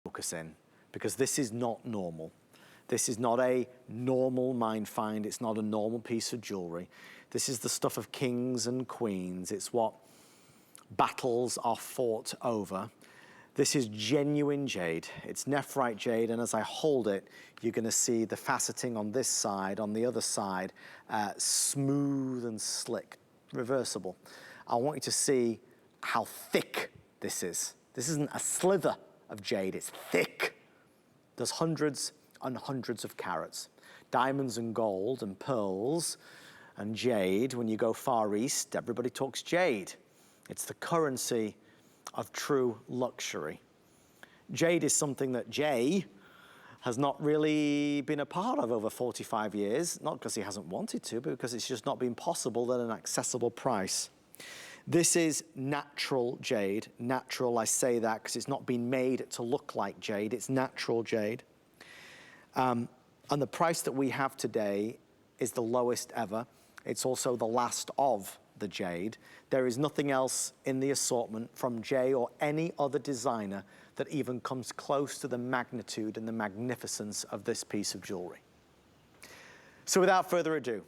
focus in, because this is not normal. This is not a normal mine find. It's not a normal piece of jewelry. This is the stuff of kings and queens. It's what battles are fought over. This is genuine jade. It's nephrite jade, and as I hold it, you're gonna see the faceting on this side, on the other side, smooth and slick, reversible. I want you to see how thick this is. This isn't a slither of jade, it's thick. There's hundreds and hundreds of carats. Diamonds and gold and pearls and jade. When you go Far East, everybody talks jade. It's the currency of true luxury. Jade is something that Jay has not really been a part of over 45 years, not because he hasn't wanted to, but because it's just not been possible at an accessible price. This is natural jade. Natural, I say that because it's not been made to look like jade, it's natural jade. And the price that we have today is the lowest ever. It's also the last of the jade. There is nothing else in the assortment from Jay or any other designer that even comes close to the magnitude and the magnificence of this piece of jewelry. So without further ado,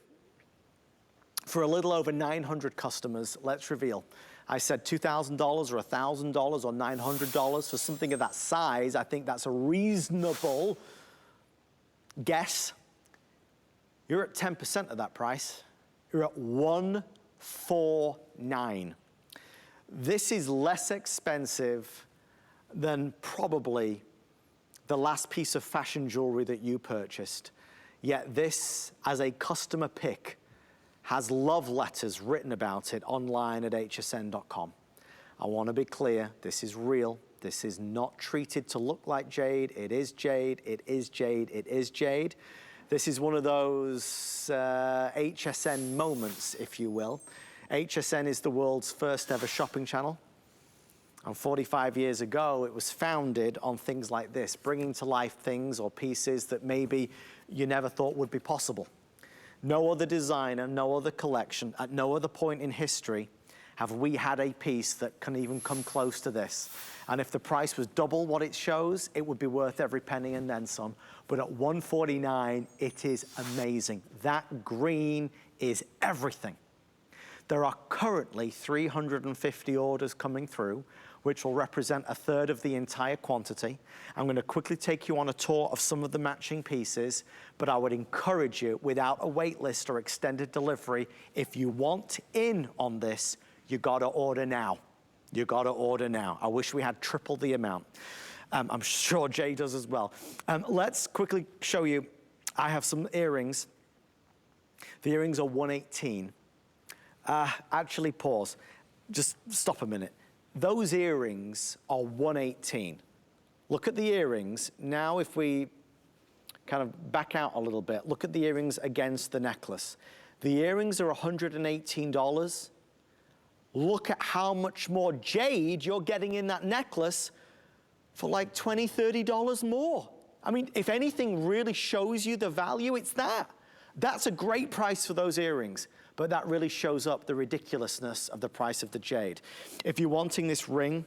for a little over 900 customers, let's reveal. I said $2,000 or $1,000 or $900 for something of that size. I think that's a reasonable guess. You're at 10% of that price. You're at $149. This is less expensive than probably the last piece of fashion jewelry that you purchased. Yet this, as a customer pick, has love letters written about it online at hsn.com. I want to be clear, this is real. This is not treated to look like jade. It is jade, it is jade, it is jade. This is one of those HSN moments, if you will. HSN is the world's first ever shopping channel. And 45 years ago, it was founded on things like this, bringing to life things or pieces that maybe you never thought would be possible. No other designer, no other collection, at no other point in history have we had a piece that can even come close to this. And if the price was double what it shows, it would be worth every penny and then some. But at $149, it is amazing. That green is everything. There are currently 350 orders coming through, which will represent a third of the entire quantity. I'm gonna quickly take you on a tour of some of the matching pieces, but I would encourage you, without a wait list or extended delivery, if you want in on this, you gotta order now. You gotta order now. I wish we had triple the amount. I'm sure Jay does as well. Let's quickly show you, I have some earrings. The earrings are $118. Actually, pause. Just stop a minute. Those earrings are $118. Look at the earrings. Now if we kind of back out a little bit, look at the earrings against the necklace. The earrings are $118. Look at how much more jade you're getting in that necklace for like $20, $30 more. I mean, if anything really shows you the value, it's that. That's a great price for those earrings, but that really shows up the ridiculousness of the price of the jade. If you're wanting this ring,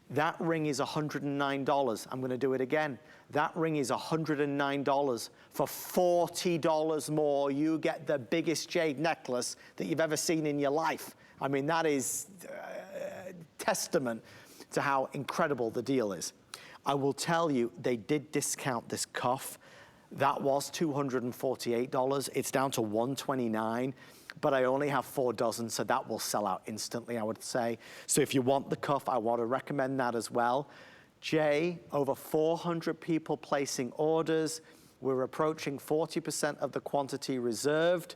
that ring is $109. I'm gonna do it again. That ring is $109. For $40 more, you get the biggest jade necklace that you've ever seen in your life. I mean, that is testament to how incredible the deal is. I will tell you, they did discount this cuff. That was $248. It's down to $129, but I only have 4 dozen, so that will sell out instantly, I would say. So if you want the cuff, I want to recommend that as well. Jay, over 400 people placing orders. We're approaching 40% of the quantity reserved.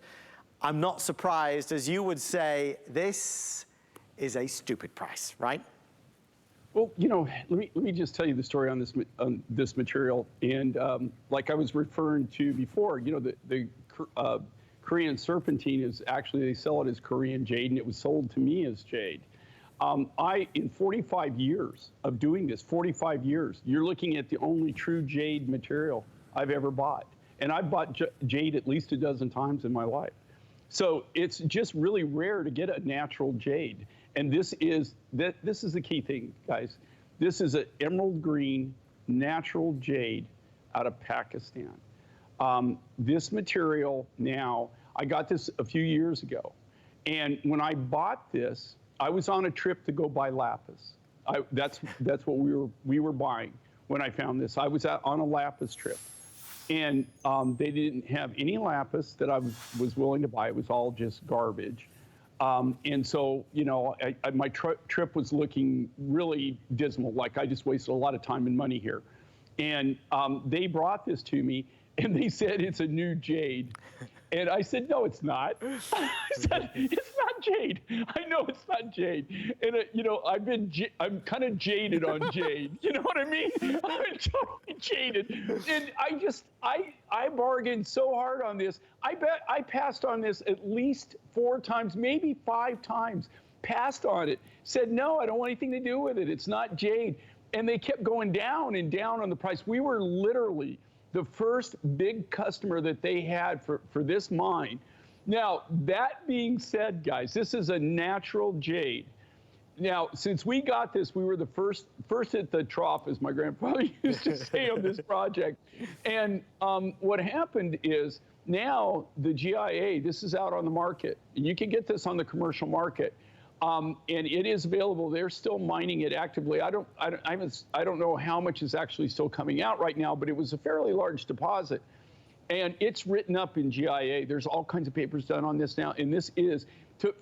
I'm not surprised, as you would say, this is a stupid price, right? Well, you know, let me just tell you the story on this material. And like I was referring to before, you know, the Korean serpentine is actually, they sell it as Korean jade, and it was sold to me as jade. In 45 years of doing this, 45 years, you're looking at the only true jade material I've ever bought. And I've bought jade at least a dozen times in my life. So it's just really rare to get a natural jade. And this is the key thing, guys. This is an emerald green natural jade out of Pakistan. This material now, I got this a few years ago. And when I bought this, I was on a trip to go buy lapis. That's what we were buying when I found this. I was on a lapis trip. And they didn't have any lapis that I was willing to buy. It was all just garbage. And so, you know, my trip was looking really dismal, like I just wasted a lot of time and money here. And they brought this to me, and they said it's a new jade. And I said, no, it's not. I said, it's not jade. I know it's not jade. And, you know, I'm kind of jaded on jade. You know what I mean? I'm totally jaded. And I bargained so hard on this. I bet I passed on this at least 4 times, maybe 5 times. Passed on it. Said, no, I don't want anything to do with it. It's not jade. And they kept going down and down on the price. We were literally the first big customer that they had for this mine. Now, that being said, guys, this is a natural jade. Now, since we got this, we were the first at the trough, as my grandfather used to say on this project. And what happened is now the GIA, this is out on the market. You can get this on the commercial market. And it is available. They're still mining it actively. I don't know how much is actually still coming out right now, but it was a fairly large deposit. And it's written up in GIA. There's all kinds of papers done on this now. And this is,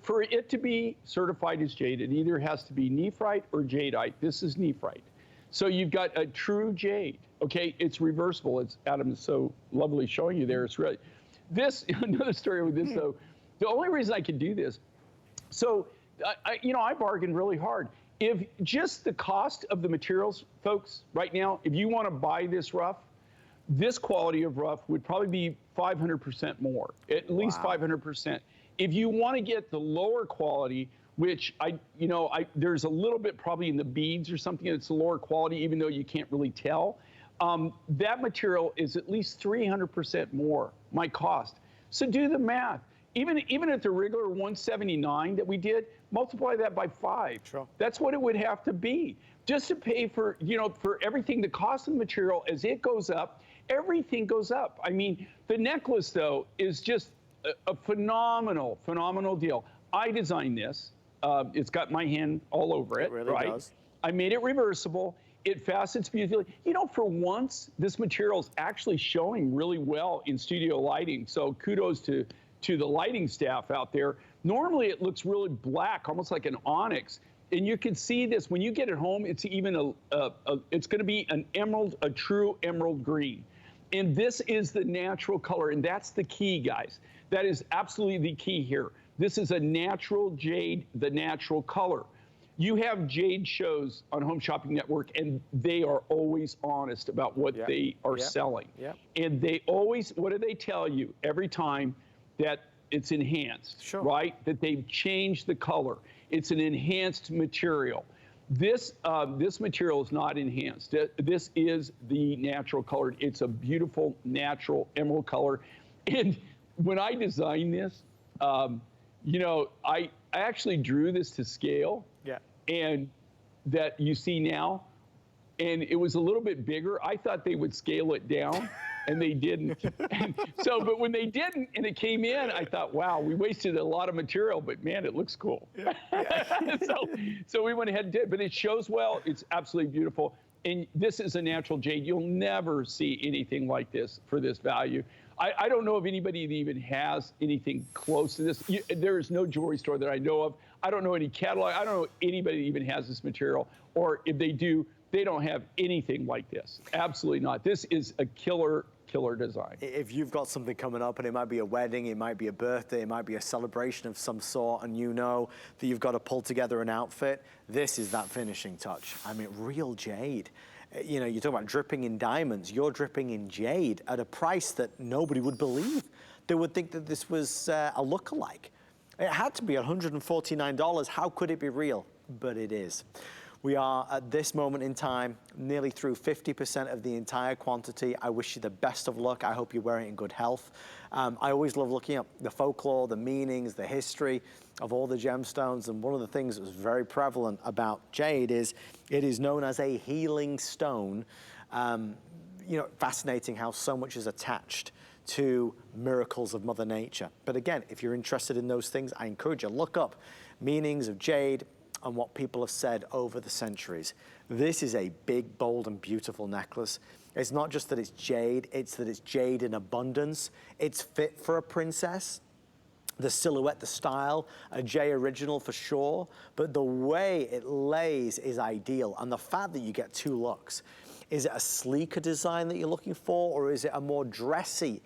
for it to be certified as jade, it either has to be nephrite or jadeite. This is nephrite. So you've got a true jade. Okay, it's reversible. It's Adam is so lovely showing you there. It's really, this, another story with this though, the only reason I could do this, so, you know, I bargained really hard. If just the cost of the materials, folks, right now, if you want to buy this rough, this quality of rough would probably be 500% more, at least 500%. If you want to get the lower quality, which there's a little bit probably in the beads or something that's a lower quality, even though you can't really tell, that material is at least 300% more, my cost. So do the math. Even at the regular 179 that we did, multiply that by 5. Sure. That's what it would have to be. Just to pay for, you know, for everything, the cost of the material, as it goes up, everything goes up. I mean, the necklace, though, is just a phenomenal, phenomenal deal. I designed this. It's got my hand all over it, it really right? Does. I made it reversible. It facets beautifully. You know, for once, this material is actually showing really well in studio lighting. So kudos to the lighting staff out there. Normally it looks really black, almost like an onyx. And you can see this when you get it home, it's even it's gonna be an emerald, a true emerald green. And this is the natural color, and that's the key, guys. That is absolutely the key here. This is a natural jade, the natural color. You have Jade Shows on Home Shopping Network, and they are always honest about what they are selling. And they always, what do they tell you every time? That it's enhanced, right? That they've changed the color. It's an enhanced material. This material is not enhanced. This is the natural color. It's a beautiful, natural emerald color. And when I designed this, you know, I actually drew this to scale. Yeah. And that you see now, and it was a little bit bigger. I thought they would scale it down. And they didn't. So, but when they didn't and it came in, I thought, wow, we wasted a lot of material, but man, it looks cool. So we went ahead and did, but it shows well. It's absolutely beautiful. And this is a natural jade. You'll never see anything like this for this value. I don't know if anybody that even has anything close to this. There is no jewelry store that I know of. I don't know any catalog. I don't know anybody that even has this material, or if they do, they don't have anything like this. Absolutely not. This is a killer design. If you've got something coming up, and it might be a wedding, it might be a birthday, it might be a celebration of some sort, and you know that you've got to pull together an outfit, this is that finishing touch. I mean, real jade. You know, you're talking about dripping in diamonds. You're dripping in jade at a price that nobody would believe. They would think that this was a lookalike. It had to be $149. How could it be real? But it is. We are, at this moment in time, nearly through 50% of the entire quantity. I wish you the best of luck. I hope you're wearing it in good health. I always love looking up the folklore, the meanings, the history of all the gemstones. And one of the things that was very prevalent about jade is it is known as a healing stone. You know, fascinating how so much is attached to miracles of Mother Nature. But again, if you're interested in those things, I encourage you, look up meanings of jade and what people have said over the centuries. This is a big, bold, and beautiful necklace. It's not just that it's jade, it's that it's jade in abundance. It's fit for a princess. The silhouette, the style, a J original for sure, but the way it lays is ideal. And the fact that you get two looks. Is it a sleeker design that you're looking for, or is it a more dressy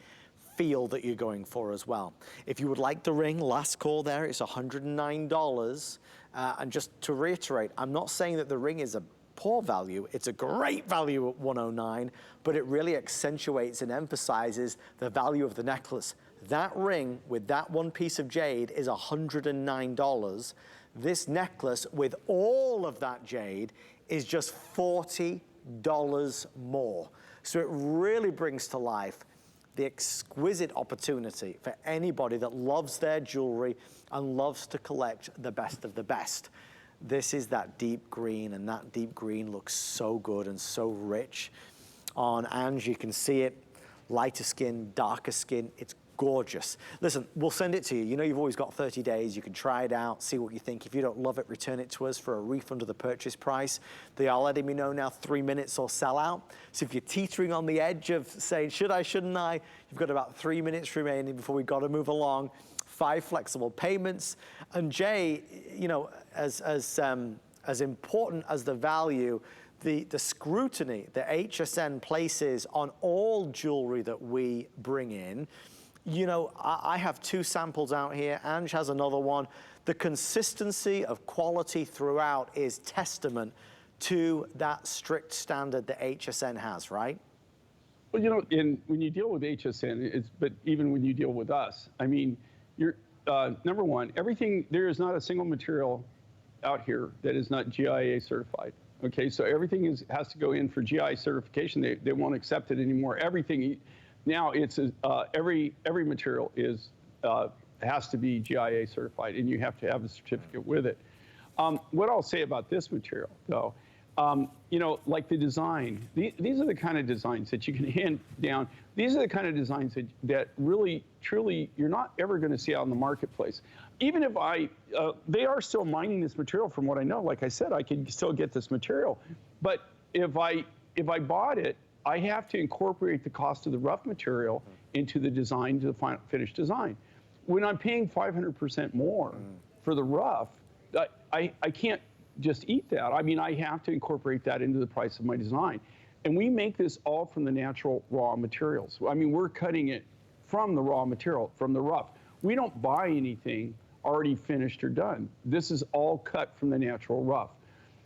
feel that you're going for as well? If you would like the ring, last call there, it's $109. And just to reiterate, I'm not saying that the ring is a poor value, it's a great value at $109, but it really accentuates and emphasizes the value of the necklace. That ring with that one piece of jade is $109. This necklace with all of that jade is just $40 more. So it really brings to life the exquisite opportunity for anybody that loves their jewelry and loves to collect the best of the best. This is that deep green, and that deep green looks so good and so rich on Ange. You can see it, lighter skin, darker skin. It's gorgeous. Listen, we'll send it to you. You know, you've always got 30 days. You can try it out, see what you think. If you don't love it, return it to us for a refund of the purchase price. They are letting me know now 3 minutes or sell out. So if you're teetering on the edge of saying, should I, shouldn't I? You've got about 3 minutes remaining before we've got to move along. 5 flexible payments. And Jay, you know, as important as the value, the scrutiny that HSN places on all jewelry that we bring in. You know, I have 2 samples out here. Ange has another one. The consistency of quality throughout is testament to that strict standard that HSN has, right? Well, you know, when you deal with HSN, but even when you deal with us, I mean, you're number one, there is not a single material out here that is not GIA certified. Okay, so everything has to go in for GI certification. They won't accept it anymore. Everything. Now it's every material has to be GIA certified, and you have to have a certificate with it. What I'll say about this material, though, you know, like the design, these are the kind of designs that you can hand down. These are the kind of designs that really, truly, you're not ever going to see out in the marketplace. Even if they are still mining this material from what I know. Like I said, I can still get this material. But if I bought it, I have to incorporate the cost of the rough material into the design, to the final finished design. When I'm paying 500% more for the rough, I can't just eat that. I mean, I have to incorporate that into the price of my design. And we make this all from the natural raw materials. I mean, we're cutting it from the raw material, from the rough. We don't buy anything already finished or done. This is all cut from the natural rough.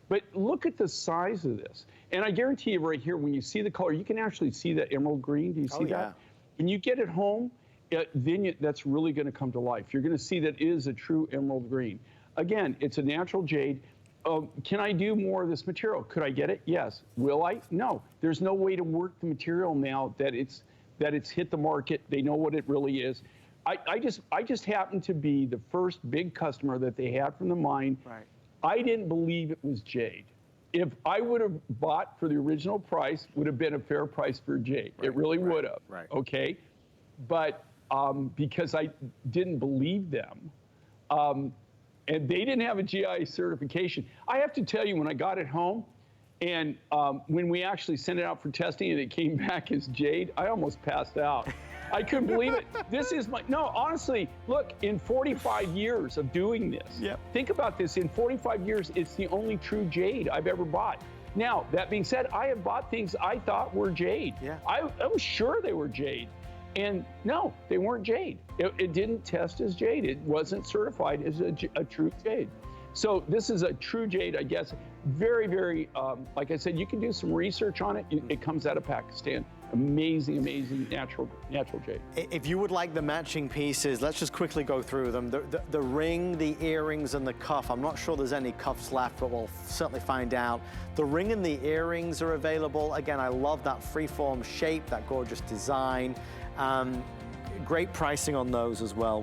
But look at the size of this. And I guarantee you right here, when you see the color, you can actually see that emerald green. Do you see that? When you get it home, that's really going to come to life. You're going to see that it is a true emerald green. Again, it's a natural jade. Can I do more of this material? Could I get it? Yes. Will I? No. There's no way to work the material now that it's hit the market. They know what it really is. I just happened to be the first big customer that they had from the mine. Right. I didn't believe it was jade. If I would have bought for the original price, would have been a fair price for jade. Right, it really would have. Right. Okay. But because I didn't believe them, and they didn't have a GI certification. I have to tell you, when I got it home, and when we actually sent it out for testing and it came back as jade, I almost passed out. I couldn't believe it. This is no, honestly, look, in 45 years of doing this, think about this, in 45 years, it's the only true jade I've ever bought. Now, that being said, I have bought things I thought were jade. Yeah. I was sure they were jade. And no, they weren't jade. It didn't test as jade. It wasn't certified as a true jade. So this is a true jade, I guess. Very, very, like I said, you can do some research on it. It comes out of Pakistan. Amazing, amazing natural jade. If you would like the matching pieces, let's just quickly go through them. The ring, the earrings, and the cuff. I'm not sure there's any cuffs left, but we'll certainly find out. The ring and the earrings are available. Again, I love that freeform shape, that gorgeous design. Great pricing on those as well.